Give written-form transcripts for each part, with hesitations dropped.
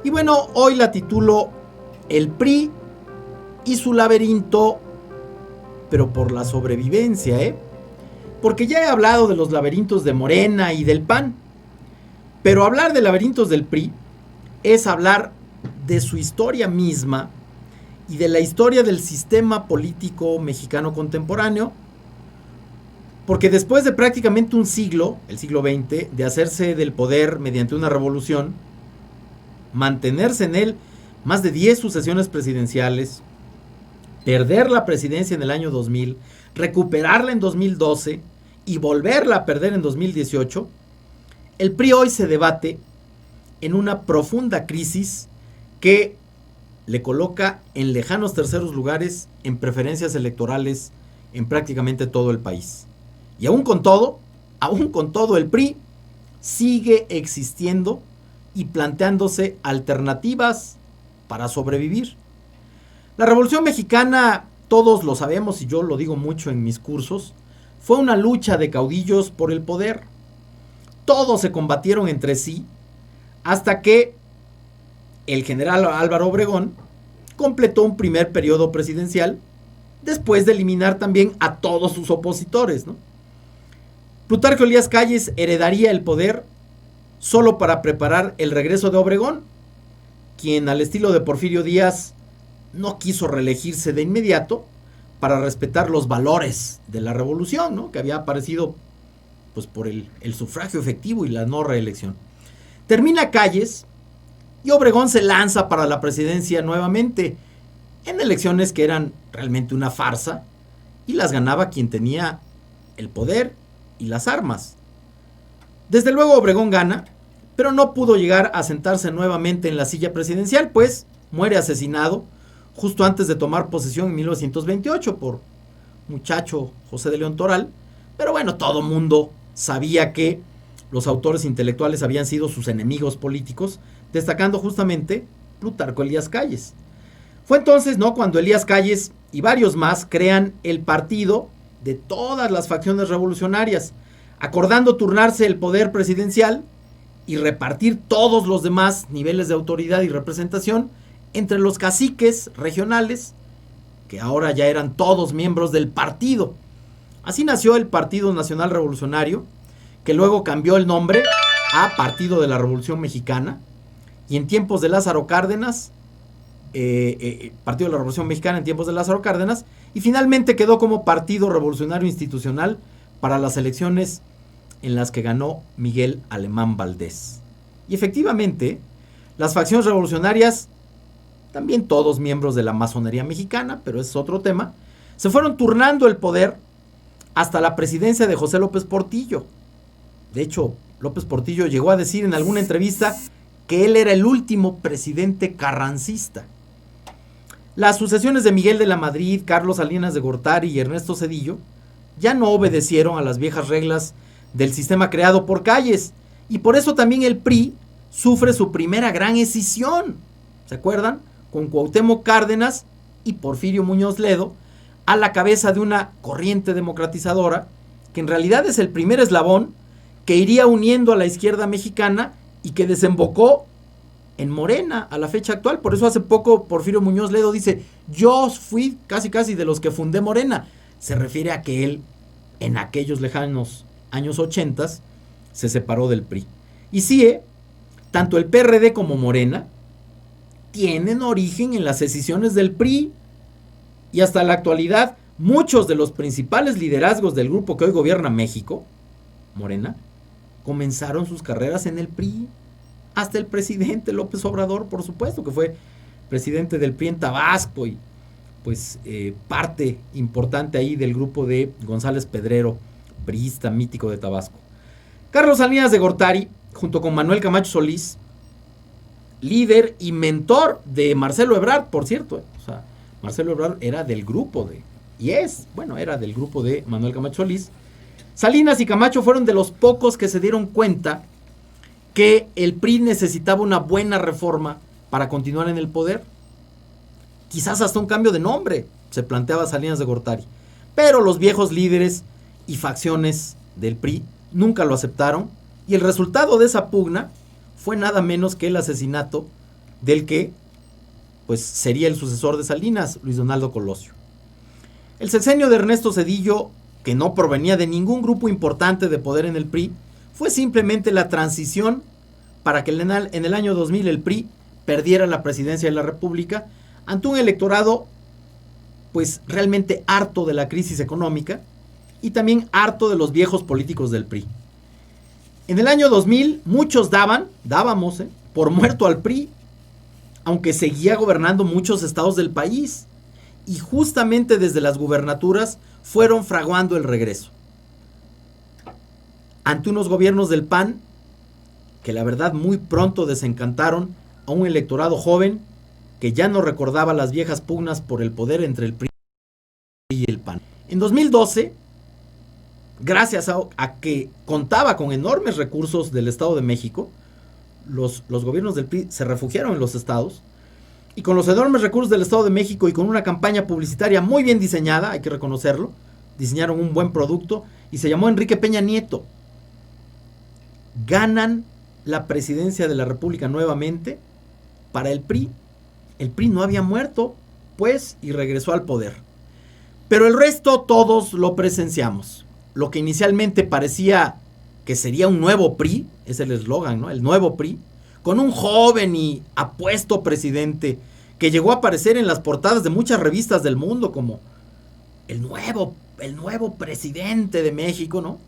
Y bueno, hoy la titulo El PRI y su laberinto, pero por la sobrevivencia, porque ya he hablado de los laberintos de Morena y del PAN, pero hablar de laberintos del PRI es hablar de su historia misma y de la historia del sistema político mexicano contemporáneo, porque después de prácticamente un siglo, el siglo XX, de hacerse del poder mediante una revolución, mantenerse en él más de 10 sucesiones presidenciales, perder la presidencia en el año 2000, recuperarla en 2012 y volverla a perder en 2018, el PRI hoy se debate en una profunda crisis que le coloca en lejanos terceros lugares en preferencias electorales en prácticamente todo el país. Y aún con todo, el PRI sigue existiendo y planteándose alternativas para sobrevivir. La Revolución Mexicana, todos lo sabemos y yo lo digo mucho en mis cursos, fue una lucha de caudillos por el poder. Todos se combatieron entre sí hasta que el general Álvaro Obregón completó un primer periodo presidencial después de eliminar también a todos sus opositores, ¿no? Plutarco Elías Calles heredaría el poder solo para preparar el regreso de Obregón, quien al estilo de Porfirio Díaz no quiso reelegirse de inmediato para respetar los valores de la revolución, ¿no?, que había aparecido pues, por el sufragio efectivo y la no reelección. Termina Calles y Obregón se lanza para la presidencia nuevamente en elecciones que eran realmente una farsa y las ganaba quien tenía el poder y las armas. Desde luego Obregón gana, pero no pudo llegar a sentarse nuevamente en la silla presidencial, pues muere asesinado justo antes de tomar posesión en 1928 por muchacho José de León Toral. Pero bueno, todo mundo sabía que los autores intelectuales habían sido sus enemigos políticos, destacando justamente Plutarco Elías Calles. Fue entonces, ¿no?, cuando Elías Calles y varios más crean el partido de todas las facciones revolucionarias, acordando turnarse el poder presidencial y repartir todos los demás niveles de autoridad y representación entre los caciques regionales, que ahora ya eran todos miembros del partido. Así nació el Partido Nacional Revolucionario, que luego cambió el nombre a Partido de la Revolución Mexicana, y en tiempos de Lázaro Cárdenas, Partido de la Revolución Mexicana en tiempos de Lázaro Cárdenas, y finalmente quedó como Partido Revolucionario Institucional para las elecciones en las que ganó Miguel Alemán Valdés. Y efectivamente, las facciones revolucionarias, también todos miembros de la masonería mexicana, pero ese es otro tema, se fueron turnando el poder hasta la presidencia de José López Portillo. De hecho, López Portillo llegó a decir en alguna entrevista que él era el último presidente carrancista. Las sucesiones de Miguel de la Madrid, Carlos Salinas de Gortari y Ernesto Zedillo ya no obedecieron a las viejas reglas del sistema creado por Calles, y por eso también el PRI sufre su primera gran escisión. ¿Se acuerdan? Con Cuauhtémoc Cárdenas y Porfirio Muñoz Ledo a la cabeza de una corriente democratizadora que en realidad es el primer eslabón que iría uniendo a la izquierda mexicana y que desembocó en Morena a la fecha actual. Por eso hace poco Porfirio Muñoz Ledo dice: yo fui casi de los que fundé Morena. Se refiere a que él en aquellos lejanos años 80 se separó del PRI. Y sí, tanto el PRD como Morena tienen origen en las escisiones del PRI, y hasta la actualidad muchos de los principales liderazgos del grupo que hoy gobierna México, Morena, comenzaron sus carreras en el PRI. Hasta el presidente López Obrador, por supuesto, que fue presidente del PRI en Tabasco y pues parte importante ahí del grupo de González Pedrero, priista mítico de Tabasco. Carlos Salinas de Gortari, junto con Manuel Camacho Solís, líder y mentor de Marcelo Ebrard, por cierto. O sea, Marcelo Ebrard era del grupo era del grupo de Manuel Camacho Solís. Salinas y Camacho fueron de los pocos que se dieron cuenta que el PRI necesitaba una buena reforma para continuar en el poder. Quizás hasta un cambio de nombre, se planteaba Salinas de Gortari. Pero los viejos líderes y facciones del PRI nunca lo aceptaron, y el resultado de esa pugna fue nada menos que el asesinato del que pues sería el sucesor de Salinas, Luis Donaldo Colosio. El sexenio de Ernesto Zedillo, que no provenía de ningún grupo importante de poder en el PRI, fue simplemente la transición para que en el año 2000 el PRI perdiera la presidencia de la República ante un electorado pues realmente harto de la crisis económica y también harto de los viejos políticos del PRI. En el año 2000 muchos dábamos por muerto al PRI, aunque seguía gobernando muchos estados del país, y justamente desde las gubernaturas fueron fraguando el regreso. Ante unos gobiernos del PAN, que la verdad muy pronto desencantaron a un electorado joven que ya no recordaba las viejas pugnas por el poder entre el PRI y el PAN. En 2012, gracias a que contaba con enormes recursos del Estado de México, los gobiernos del PRI se refugiaron en los estados, y con los enormes recursos del Estado de México y con una campaña publicitaria muy bien diseñada, hay que reconocerlo, diseñaron un buen producto y se llamó Enrique Peña Nieto. Ganan la presidencia de la República nuevamente para el PRI. El PRI no había muerto, pues, y regresó al poder. Pero el resto todos lo presenciamos. Lo que inicialmente parecía que sería un nuevo PRI, es el eslogan, ¿no? El nuevo PRI, con un joven y apuesto presidente que llegó a aparecer en las portadas de muchas revistas del mundo como el nuevo presidente de México, ¿no?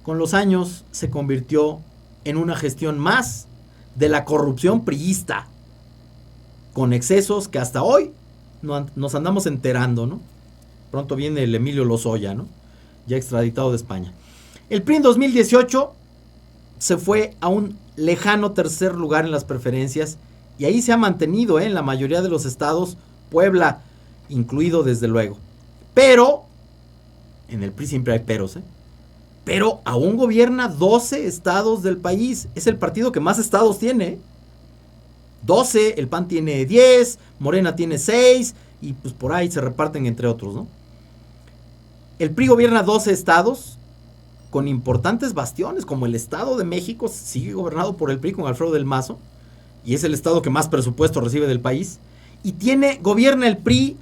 Con los años se convirtió en una gestión más de la corrupción priista, con excesos que hasta hoy nos andamos enterando, ¿no? Pronto viene el Emilio Lozoya, ¿no? Ya extraditado de España. El PRI en 2018 se fue a un lejano tercer lugar en las preferencias y ahí se ha mantenido en la mayoría de los estados, Puebla incluido desde luego. Pero, en el PRI siempre hay peros, pero aún gobierna 12 estados del país. Es el partido que más estados tiene. 12, el PAN tiene 10, Morena tiene 6 y pues por ahí se reparten entre otros, ¿no? El PRI gobierna 12 estados con importantes bastiones, como el Estado de México, sigue gobernado por el PRI con Alfredo del Mazo, y es el estado que más presupuesto recibe del país, y gobierna el PRI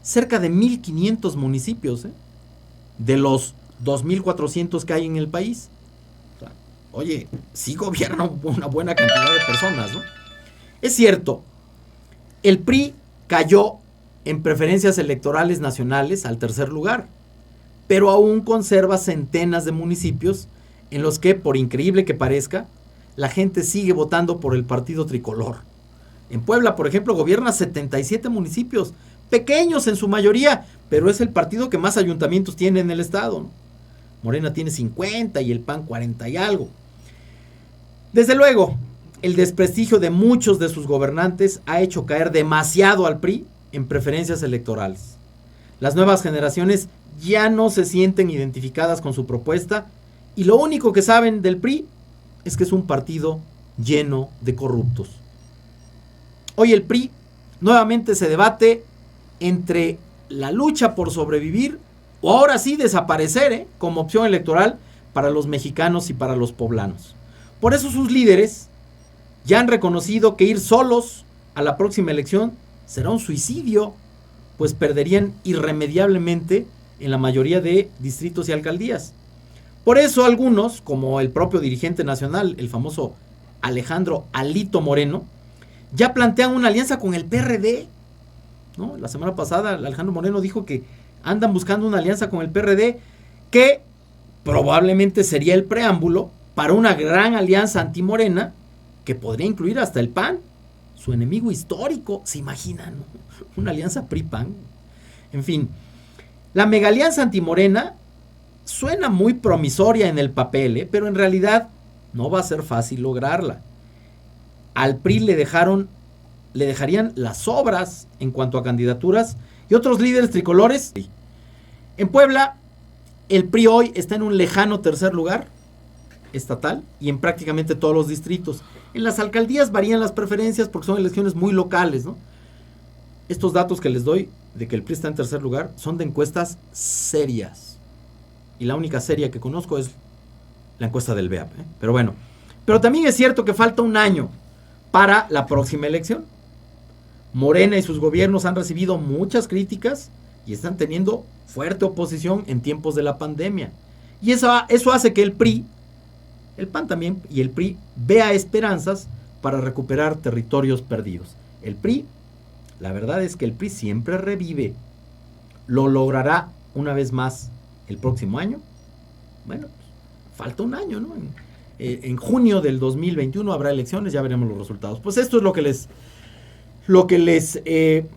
cerca de 1,500 municipios, de los 2,400 que hay en el país. O sea, oye, sí gobierna una buena cantidad de personas, ¿no? Es cierto, el PRI cayó en preferencias electorales nacionales al tercer lugar, pero aún conserva centenas de municipios en los que, por increíble que parezca, la gente sigue votando por el partido tricolor. En Puebla, por ejemplo, gobierna 77 municipios, pequeños en su mayoría, pero es el partido que más ayuntamientos tiene en el estado, ¿no? Morena tiene 50 y el PAN 40 y algo. Desde luego, el desprestigio de muchos de sus gobernantes ha hecho caer demasiado al PRI en preferencias electorales. Las nuevas generaciones ya no se sienten identificadas con su propuesta y lo único que saben del PRI es que es un partido lleno de corruptos. Hoy el PRI nuevamente se debate entre la lucha por sobrevivir o ahora sí desaparecer como opción electoral para los mexicanos y para los poblanos. Por eso sus líderes ya han reconocido que ir solos a la próxima elección será un suicidio, pues perderían irremediablemente en la mayoría de distritos y alcaldías. Por eso algunos, como el propio dirigente nacional, el famoso Alejandro Alito Moreno, ya plantean una alianza con el PRD, ¿no? La semana pasada Alejandro Moreno dijo que andan buscando una alianza con el PRD que probablemente sería el preámbulo para una gran alianza antimorena que podría incluir hasta el PAN, su enemigo histórico. ¿Se imaginan? Una alianza PRI-PAN. En fin, la megalianza antimorena suena muy promisoria en el papel, pero en realidad no va a ser fácil lograrla. Al PRI le dejarían las obras en cuanto a candidaturas y otros líderes tricolores. En Puebla, el PRI hoy está en un lejano tercer lugar estatal y en prácticamente todos los distritos. En las alcaldías varían las preferencias porque son elecciones muy locales, ¿no? Estos datos que les doy de que el PRI está en tercer lugar son de encuestas serias. Y la única seria que conozco es la encuesta del BEAP, Pero bueno, pero también es cierto que falta un año para la próxima elección. Morena y sus gobiernos han recibido muchas críticas y están teniendo fuerte oposición en tiempos de la pandemia. Y eso hace que el PRI, el PAN también y el PRI vea esperanzas para recuperar territorios perdidos. El PRI, la verdad es que el PRI siempre revive. ¿Lo logrará una vez más el próximo año? Bueno, pues, falta un año, ¿no? En junio del 2021 habrá elecciones, ya veremos los resultados. Pues esto es lo que les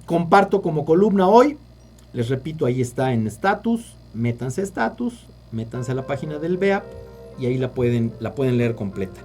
comparto como columna hoy. Les repito, ahí está en estatus, métanse a la página del BEAP y ahí la pueden leer completa.